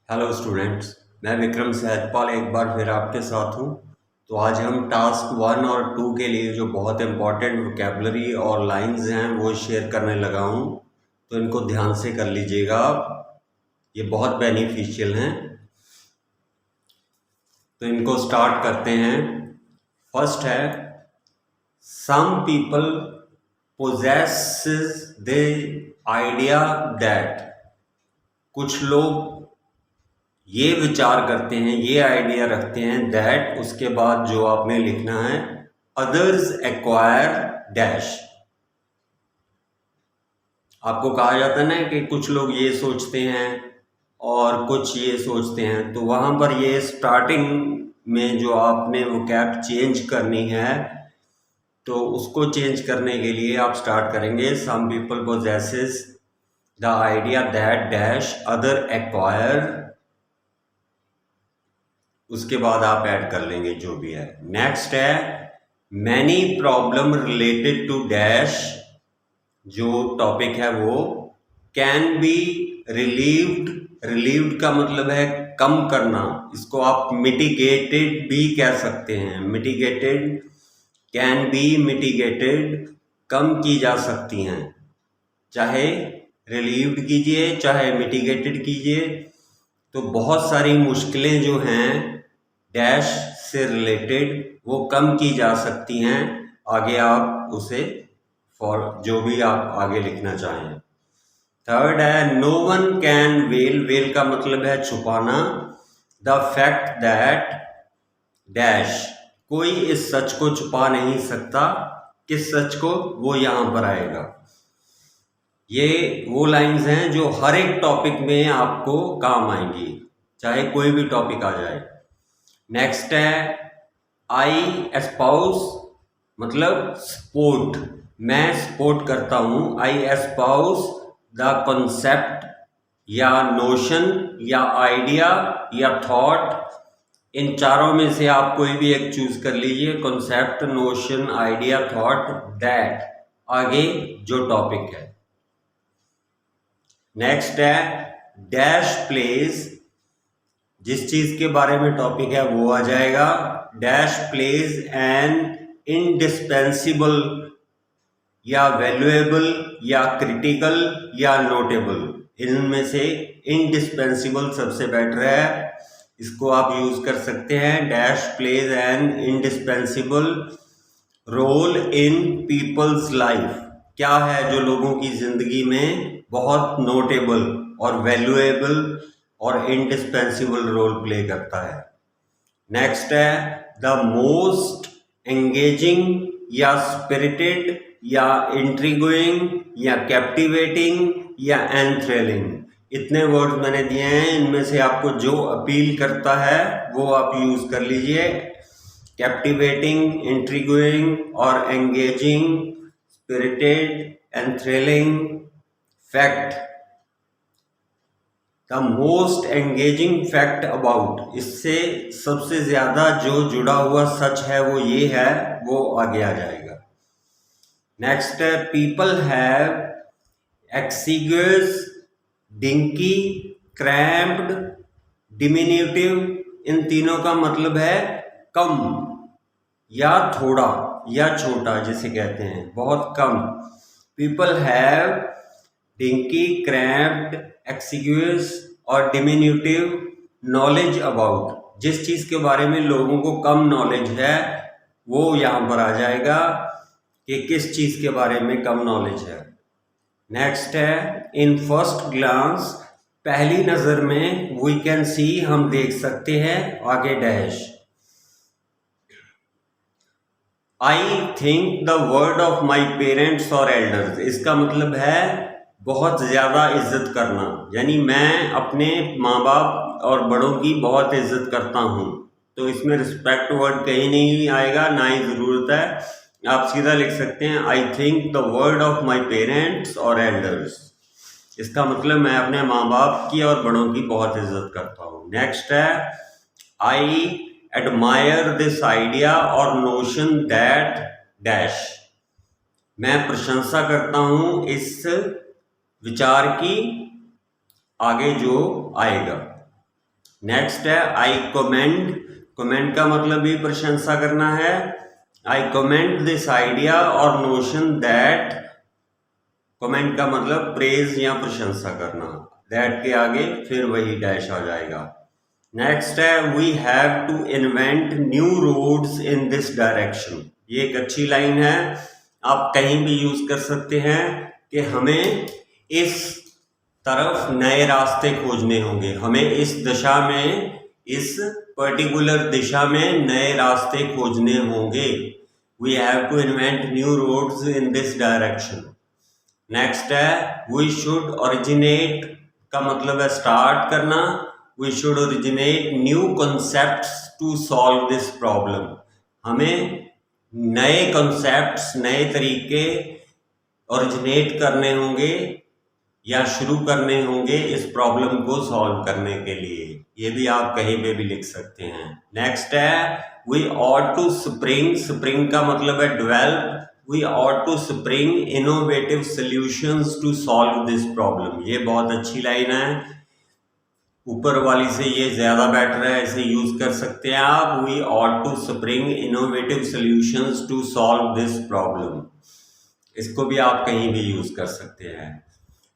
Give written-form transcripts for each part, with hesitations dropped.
Hello students, मैं विक्रम सहजपाल एक बार फिर आपके साथ हूँ। तो आज हम टास्क 1 और 2 के लिए जो बहुत इम्पॉर्टेंट वोकेबलरी और लाइंस हैं वो शेयर करने लगा हूँ। तो इनको ध्यान से कर लीजिएगा आप, ये बहुत बेनिफिशियल हैं। तो इनको स्टार्ट करते हैं। फर्स्ट है, some people possesses the idea that, कुछ लोग ये विचार करते हैं, ये आइडिया रखते हैं, दैट उसके बाद जो आपने लिखना है, अदर्स एक्वायर डैश। आपको कहा जाता है ना कि कुछ लोग ये सोचते हैं और कुछ ये सोचते हैं, तो वहां पर ये स्टार्टिंग में जो आपने वो कैप चेंज करनी है, तो उसको चेंज करने के लिए आप स्टार्ट करेंगे, some people possesses the idea that dash other acquire. उसके बाद आप ऐड कर लेंगे जो भी है। नेक्स्ट है, many problem related to dash, जो टॉपिक है वो कैन बी रिलीव्ड। रिलीव्ड का मतलब है कम करना, इसको आप मिटिगेटेड भी कह सकते हैं। मिटिगेटेड, कैन बी मिटिगेटेड, कम की जा सकती हैं। चाहे रिलीव्ड कीजिए चाहे मिटिगेटेड कीजिए, तो बहुत सारी मुश्किलें जो हैं डैश से रिलेटेड वो कम की जा सकती हैं। आगे आप उसे फॉर जो भी आप आगे लिखना चाहें। थर्ड है, no one can well. Well का मतलब है छुपाना। द फैक्ट दैट डैश, कोई इस सच को छुपा नहीं सकता। किस सच को, वो यहां पर आएगा। ये वो लाइंस हैं जो हर एक टॉपिक में आपको काम आएंगी, चाहे कोई भी टॉपिक आ जाए। नेक्स्ट है, आई एस्पाउस, मतलब सपोर्ट, मैं सपोर्ट करता हूं। आई एस्पाउस द कॉन्सेप्ट या नोशन या आइडिया या थॉट, इन चारों में से आप कोई भी एक चूज कर लीजिए, concept, notion, idea, thought, that, आगे जो टॉपिक है। नेक्स्ट है, डैश प्लेज, जिस चीज के बारे में टॉपिक है वो आ जाएगा। डैश प्लेज एन इंडिस्पेंसिबल या वैल्यूएबल या क्रिटिकल या नोटेबल, इनमें से इंडिस्पेंसिबल सबसे बेटर है, इसको आप यूज कर सकते हैं। Dash plays an indispensable role in people's life, क्या है जो लोगों की जिंदगी में बहुत नोटेबल और वैल्यूएबल और इंडिस्पेंसिबल रोल प्ले करता है। नेक्स्ट है, द मोस्ट एंगेजिंग या स्पिरिटेड या इंट्रिगोइंग या कैप्टिवेटिंग या एंथ्रिलिंग, इतने वर्ड मैंने दिए हैं, इनमें से आपको जो अपील करता है वो आप यूज कर लीजिए। कैप्टिवेटिंग, इंट्रिगोइंग और engaging, spirited, enthralling, fact, the most engaging fact about, इससे सबसे ज्यादा जो जुड़ा हुआ सच है वो ये है, वो आगे आ जाएगा। नेक्स्ट है, people have exiguous, dinky, cramped, diminutive, इन तीनों का मतलब है कम या थोड़ा या छोटा, जिसे कहते हैं बहुत कम। पीपल हैव डिंकी, क्रैम्प्ड, एक्सिग्यूस और डिमिन्यूटिव नॉलेज अबाउट, जिस चीज के बारे में लोगों को कम नॉलेज है वो यहां पर आ जाएगा कि किस चीज के बारे में कम नॉलेज है। नेक्स्ट है, इन फर्स्ट ग्लांस, पहली नजर में, वी कैन सी, हम देख सकते हैं, आगे dash. I think the word of my parents और एल्डर्स, इसका मतलब है बहुत ज्यादा इज्जत करना, यानी मैं अपने माँ बाप और बड़ों की बहुत इज्जत करता हूँ। तो इसमें रिस्पेक्ट वर्ड कहीं नहीं आएगा, ना ही जरूरत है, आप सीधा लिख सकते हैं I think the word of my parents और एल्डर्स, इसका मतलब मैं अपने माँ बाप की और बड़ों की बहुत इज्जत करता हूँ। नेक्स्ट है, आई एडमायर दिस आइडिया और नोशन दैट डैश, मैं प्रशंसा करता हूं इस विचार की, आगे जो आएगा। नेक्स्ट है आई कमेंड। कमेंट का मतलब भी प्रशंसा करना है। आई कमेंड दिस आइडिया और नोशन दैट। कमेंट का मतलब प्रेज या प्रशंसा करना। दैट के आगे फिर वही डैश आ जाएगा। नेक्स्ट है we have to invent new roads in this direction. ये एक अच्छी लाइन है, आप कहीं भी यूज कर सकते हैं कि हमें इस तरफ नए रास्ते खोजने होंगे, हमें इस दिशा में, इस पर्टिकुलर दिशा में नए रास्ते खोजने होंगे। We have to invent new roads in this direction. Next है वी शुड ओरिजिनेट का मतलब है स्टार्ट करना। We should originate new concepts to solve this problem. हमें नए कॉन्सेप्ट्स, नए तरीके ओरिजिनेट करने होंगे या शुरू करने होंगे इस प्रॉब्लम को सॉल्व करने के लिए। ये भी आप कहीं पे भी लिख सकते हैं। नेक्स्ट है we ought to spring. Spring का मतलब है develop. We ought to spring innovative solutions to solve this problem. ये बहुत अच्छी लाइन है, ऊपर वाली से ये ज्यादा बेटर है, इसे यूज कर सकते हैं आप। We ought to spring innovative solutions to solve this problem. इसको भी आप कहीं भी यूज कर सकते हैं।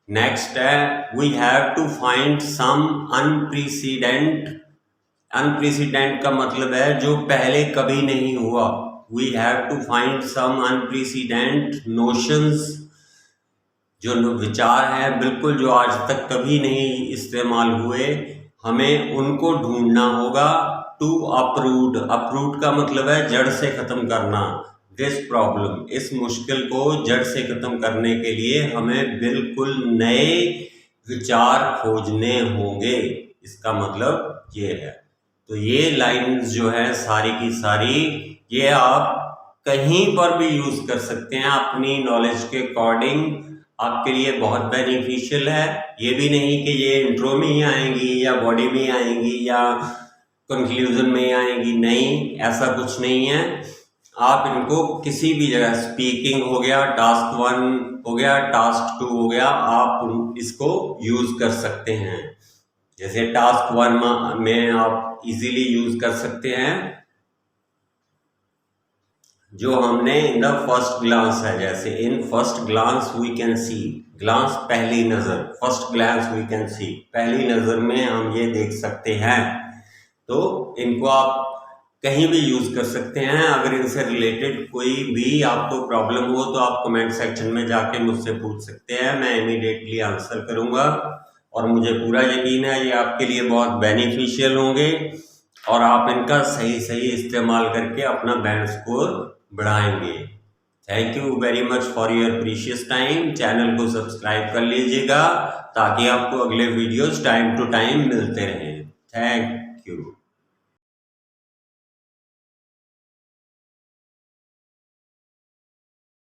नेक्स्ट है we have to find some unprecedented. Unprecedented का मतलब है जो पहले कभी नहीं हुआ। We have to find some unprecedented notions. जो विचार हैं बिल्कुल जो आज तक कभी नहीं इस्तेमाल हुए, हमें उनको ढूंढना होगा। To uproot. अपरूट का मतलब है जड़ से खत्म करना। दिस प्रॉब्लम, इस मुश्किल को जड़ से खत्म करने के लिए हमें बिल्कुल नए विचार खोजने होंगे। इसका मतलब ये है। तो ये लाइंस जो है सारी की सारी, ये आप कहीं पर भी यूज कर सकते हैं अपनी नॉलेज के अकॉर्डिंग। आपके लिए बहुत बेनिफिशियल है। ये भी नहीं कि ये इंट्रो में ही आएंगी या बॉडी में आएंगी या कंक्लूजन में आएंगी, नहीं, ऐसा कुछ नहीं है। आप इनको किसी भी जगह, स्पीकिंग हो गया, टास्क 1 हो गया, टास्क 2 हो गया, आप इसको यूज कर सकते हैं। जैसे टास्क 1 में आप इजीली यूज कर सकते हैं जो हमने इन द फर्स्ट ग्लांस है। जैसे in first glance we can see. Glance पहली नजर, first glance we can see, पहली नजर में हम ये देख सकते हैं। तो इनको आप कहीं भी यूज कर सकते हैं। अगर इनसे रिलेटेड कोई भी आपको प्रॉब्लम हो तो आप कमेंट सेक्शन में जाके मुझसे पूछ सकते हैं, मैं इमीडिएटली आंसर करूंगा। और मुझे पूरा यकीन है ये आपके लिए बहुत बेनिफिशियल होंगे और आप इनका सही सही इस्तेमाल करके अपना बैंड स्कोर बढ़ाएंगे। Thank you very much for your precious time. Channel को सब्सक्राइब कर लीजिएगा ताकि आपको अगले वीडियोस टाइम टू टाइम मिलते रहें। Thank you.